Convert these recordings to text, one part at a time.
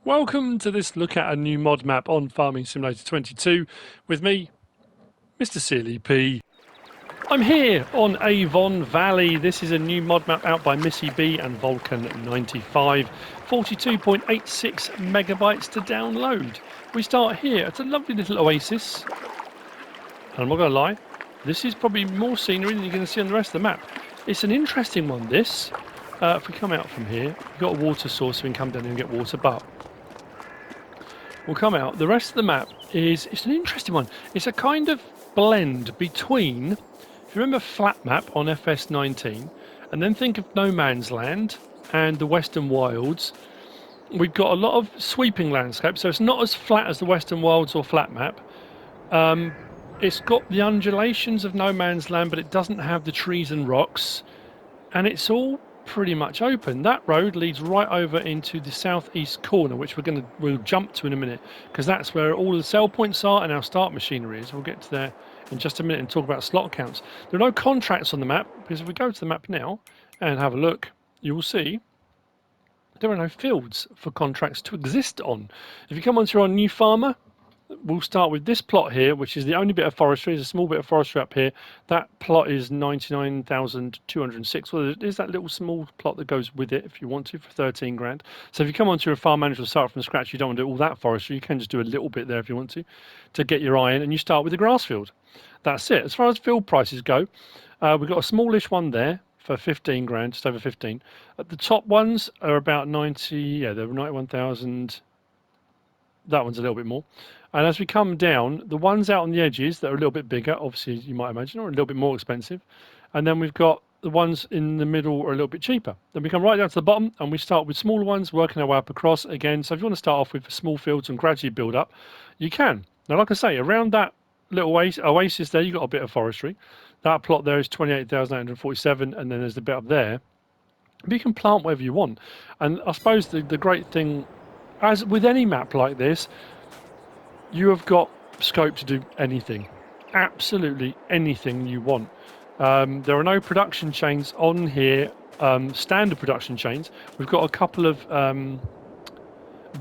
Welcome to this look at a new mod map on Farming Simulator 22 with me, MrSealyp. I'm here on Avon Valley. This is a new mod map out by MissyB and Vulcan95, 42.86 megabytes to download. We start here. It's a lovely little oasis, and I'm not going to lie, this is probably more scenery than you're going to see on the rest of the map. It's an interesting one, this. If we come out from here, we've got a water source, so we can come down here and get water, but we'll come out. The rest of the map it's an interesting one. It's a kind of blend between, if you remember Flat Map on FS19, and then think of No Man's Land and the Western Wilds. We've got a lot of sweeping landscape, so it's not as flat as the Western Wilds or Flat Map. It's got the undulations of No Man's Land, but it doesn't have the trees and rocks, and it's all pretty much open. That road leads right over into the southeast corner, which we'll jump to in a minute, because that's where all the sell points are and our start machinery is. We'll get to there in just a minute and talk about slot counts. There are no contracts on the map, because if we go to the map now and have a look, you will see there are no fields for contracts to exist on. If you come onto our new farmer, we'll start with this plot here, which is the only bit of forestry. There's a small bit of forestry up here. That plot is 99,206. Well, there's that little small plot that goes with it if you want to for 13 grand. So if you come onto a farm manager and start from scratch, you don't want to do all that forestry. You can just do a little bit there if you want to get your eye in, and you start with the grass field. That's it. As far as field prices go, we've got a smallish one there for 15 grand, just over 15. The top ones are about 90. Yeah, they're 91,000. That one's a little bit more. And as we come down, the ones out on the edges that are a little bit bigger, obviously you might imagine, are a little bit more expensive. And then we've got the ones in the middle are a little bit cheaper. Then we come right down to the bottom and we start with smaller ones, working our way up across again. So if you want to start off with small fields and gradually build up, you can. Now, like I say, around that little oasis there, you've got a bit of forestry. That plot there is 28,847, and then there's the bit up there. But you can plant wherever you want. And I suppose the great thing, as with any map like this, you have got scope to do anything, absolutely anything you want. There are no production chains on here, standard production chains. We've got a couple of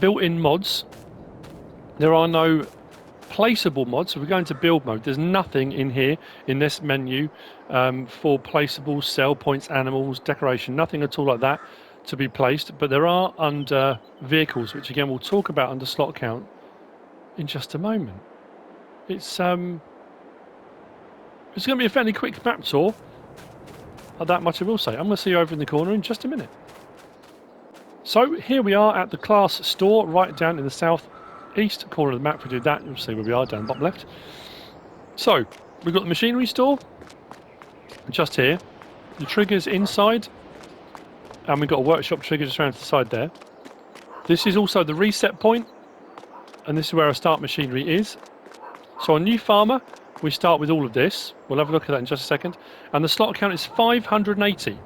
built-in mods. There are no placeable mods, so we're going to build mode. There's nothing in here in this menu for placeable sell points, animals, decoration, nothing at all like that to be placed. But there are under vehicles, which again we'll talk about under slot count in just a moment. It's going to be a fairly quick map tour. That much I will say. I'm going to see you over in the corner in just a minute. So here we are at the class store, right down in the southeast corner of the map. If we do that, you'll see where we are down the bottom left. So we've got the machinery store just here. The triggers inside, and we've got a workshop trigger just around to the side there. This is also the reset point, and this is where our start machinery is. So on new farmer, we start with all of this. We'll have a look at that in just a second. And the slot count is 580.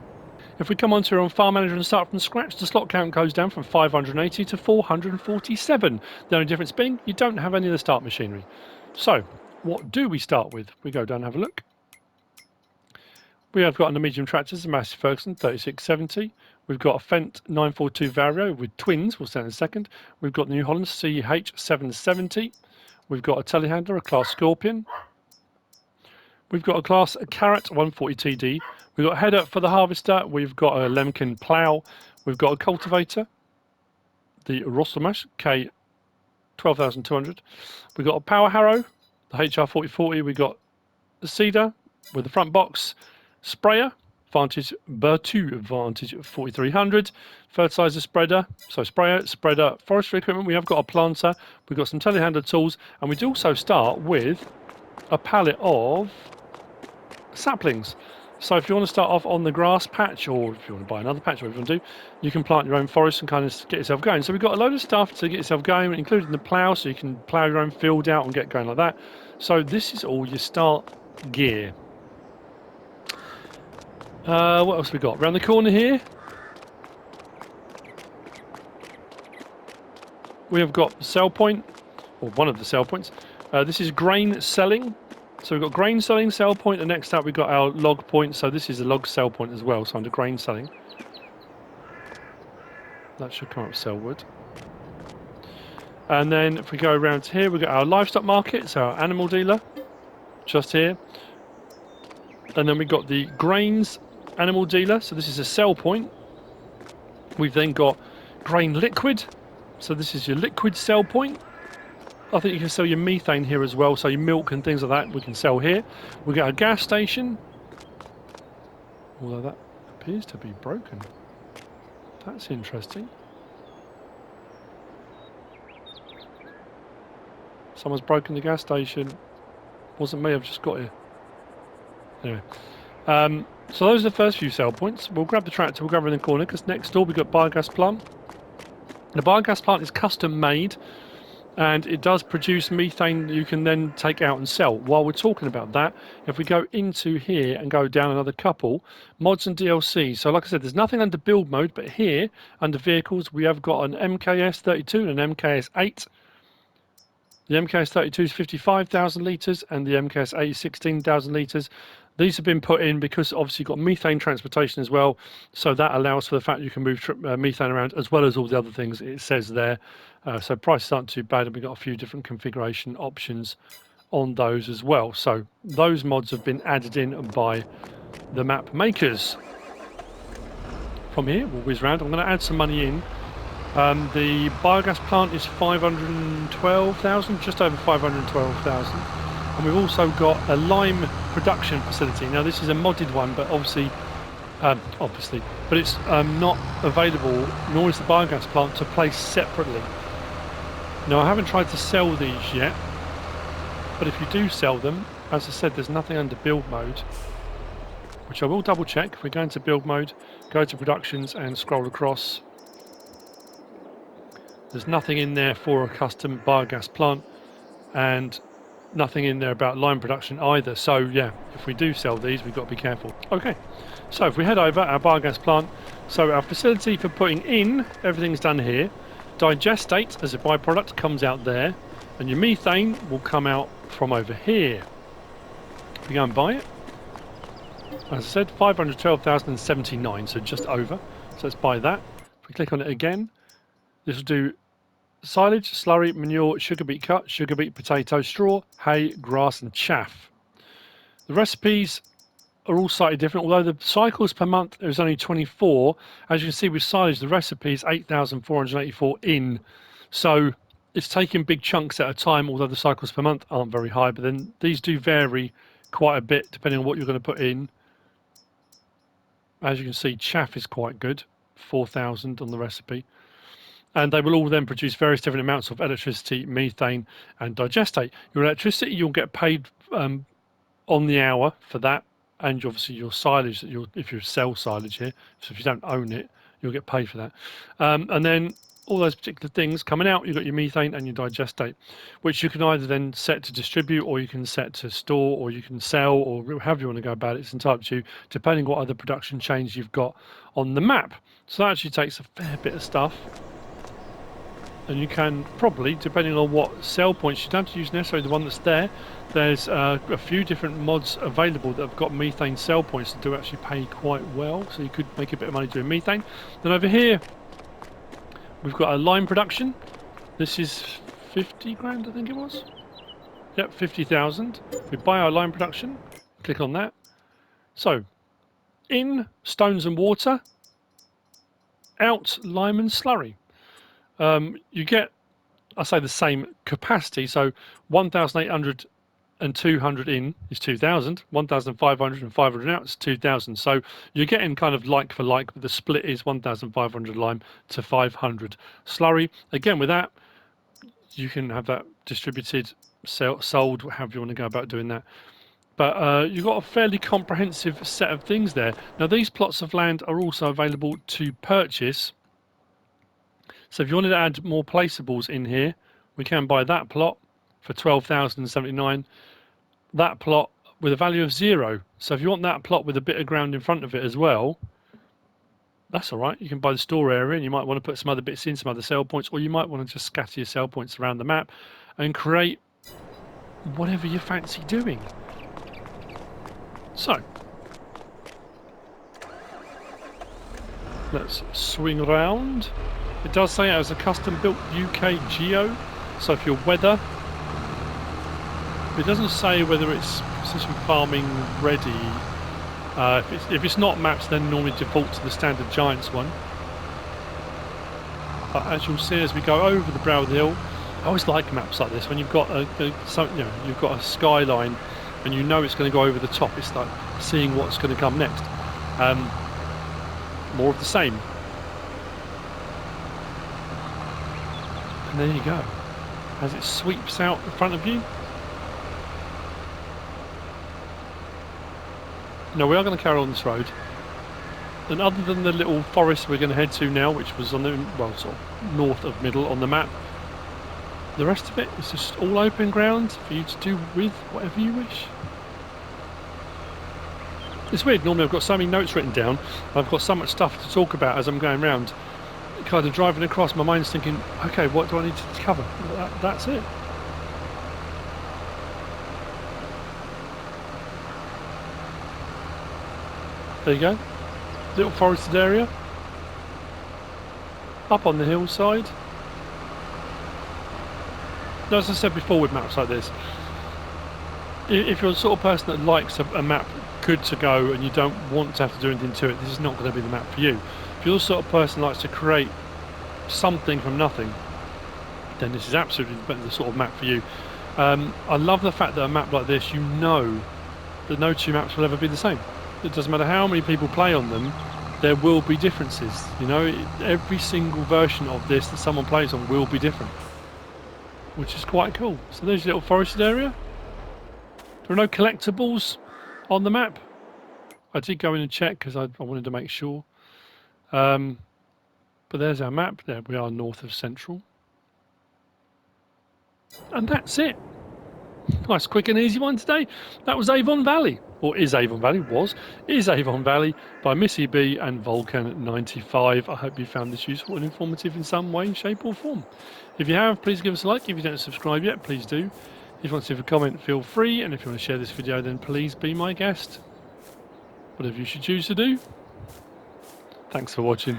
If we come onto our farm manager and start from scratch, the slot count goes down from 580 to 447. The only difference being you don't have any of the start machinery. So what do we start with? We go down and have a look. We have got on the medium tractors a Massey Ferguson 3670. We've got a Fendt 942 Vario with twins, we'll stand in a second. We've got the New Holland CH770. We've got a telehandler, a Class Scorpion. We've got a Class Carrot 140 TD. We've got a header for the harvester. We've got a Lemken plough. We've got a cultivator, the Rosselmash K12200. We've got a power harrow, the HR4040. We've got a seeder with the front box, sprayer, Vantage Bertu Vantage 4300, fertilizer spreader, so sprayer, spreader, forestry equipment. We have got a planter, we've got some telehandler tools, and we do also start with a pallet of saplings. So if you want to start off on the grass patch, or if you want to buy another patch, whatever you want to do, you can plant your own forest and kind of get yourself going. So we've got a load of stuff to get yourself going, including the plough, so you can plough your own field out and get going like that. So this is all your start gear. What else we got? Around the corner here, we have got sell point, or one of the sell points. This is grain selling. So we've got grain selling, sell point, and next up we've got our log point. So this is a log sell point as well, so under grain selling. That should come up sell wood. And then if we go around here, we've got our livestock market, so our animal dealer, just here. And then we've got the grains animal dealer, so this is a sell point. We've then got grain liquid, so this is your liquid sell point. I think you can sell your methane here as well, so your milk and things like that we can sell here. We've got a gas station, although that appears to be broken. That's interesting. Someone's broken the gas station. Wasn't me, I've just got here. Anyway. So those are the first few sell points. We'll grab the tractor, we'll go over in the corner, because next door we've got biogas plant. The biogas plant is custom made, and it does produce methane that you can then take out and sell. While we're talking about that, if we go into here and go down another couple, mods and DLC. So like I said, there's nothing under build mode, but here, under vehicles, we have got an MKS32 and an MKS8. The MKS32 is 55,000 litres and the MKS8 is 16,000 litres. These have been put in because obviously you've got methane transportation as well, so that allows for the fact you can move methane around as well as all the other things it says there. So prices aren't too bad, and we've got a few different configuration options on those as well. So those mods have been added in by the map makers. From here, we'll whiz around. I'm going to add some money in. The biogas plant is 512,000, just over 512,000. And we've also got a lime production facility. Now this is a modded one, but obviously, but it's not available, nor is the biogas plant, to place separately. Now I haven't tried to sell these yet, but if you do sell them, as I said, there's nothing under build mode, which I will double check. If we go into build mode, go to productions and scroll across, there's nothing in there for a custom biogas plant, and nothing in there about lime production either. So yeah, if we do sell these, we've got to be careful. Okay, so if we head over our biogas plant, so our facility for putting in, everything's done here. Digestate as a byproduct comes out there, and your methane will come out from over here. If we go and buy it, as I said, 512,079, so just over. So let's buy that. If we click on it again, this will do silage, slurry, manure, sugar beet cut, sugar beet, potato, straw, hay, grass and chaff. The recipes are all slightly different, although the cycles per month is only 24. As you can see with silage, the recipe is 8,484 in. So it's taking big chunks at a time, although the cycles per month aren't very high. But then these do vary quite a bit depending on what you're going to put in. As you can see, chaff is quite good, 4,000 on the recipe. And they will all then produce various different amounts of electricity, methane, and digestate. Your electricity, you'll get paid on the hour for that, and obviously your silage, that if you sell silage here, so if you don't own it, you'll get paid for that. And then all those particular things coming out, you've got your methane and your digestate, which you can either then set to distribute, or you can set to store, or you can sell, or however you want to go about it. It's entirely up to you, depending what other production chains you've got on the map. So that actually takes a fair bit of stuff. And you can probably, depending on what sell points, you don't have to use necessarily the one that's there. There's a few different mods available that have got methane sell points that do actually pay quite well, so you could make a bit of money doing methane. Then over here, we've got a lime production. This is 50 grand, I think it was. Yep, 50,000. We buy our lime production, click on that. So, in stones and water, out lime and slurry. You get, I say, the same capacity, so 1,800 and 200 in is 2,000, 1,500 and 500 out is 2,000. So you're getting kind of like for like, but the split is 1,500 lime to 500 slurry. Again, with that, you can have that distributed, sold, however you want to go about doing that. But you've got a fairly comprehensive set of things there. Now, these plots of land are also available to purchase. So if you wanted to add more placeables in here, we can buy that plot for 12,079. That plot with a value of 0. So if you want that plot with a bit of ground in front of it as well, that's all right. You can buy the store area, and you might want to put some other bits in, some other sell points, or you might want to just scatter your sell points around the map and create whatever you fancy doing. So let's swing around. It does say it has a custom built UK geo So if your weather, it doesn't say whether it's essentially farming ready. If it's not maps, then normally default to the standard Giants one. But as you'll see as we go over the brow of the hill, I always like maps like this when you've got you've got a skyline and you know it's going to go over the top. It's like seeing what's going to come next. More of the same. And there you go. As it sweeps out in front of you. Now we are going to carry on this road. And other than the little forest we're going to head to now, which was on the, well, sort of north of middle on the map, the rest of it is just all open ground for you to do with whatever you wish. It's weird, normally I've got so many notes written down, I've got so much stuff to talk about as I'm going around, kind of driving across, my mind's thinking, okay, what do I need to cover? That's it. There you go, little forested area, up on the hillside. Now, as I said before with maps like this, if you're the sort of person that likes a map good to go and you don't want to have to do anything to it, this is not going to be the map for you. If you're the sort of person that likes to create something from nothing, then this is absolutely the sort of map for you. I love the fact that a map like this, you know that no two maps will ever be the same. It doesn't matter how many people play on them, there will be differences. You know, every single version of this that someone plays on will be different, which is quite cool. So there's your little forested area. There are no collectibles on the map. I did go in and check because I wanted to make sure. But there's our map. There we are, north of Central. And that's it. Nice, quick and easy one today. That was Avon Valley, or is Avon Valley, is Avon Valley by MissyB and Vulcan95. I hope you found this useful and informative in some way, shape or form. If you have, please give us a like. If you don't subscribe yet, please do. If you want to leave a comment, feel free. And if you want to share this video, then please be my guest. Whatever you should choose to do. Thanks for watching.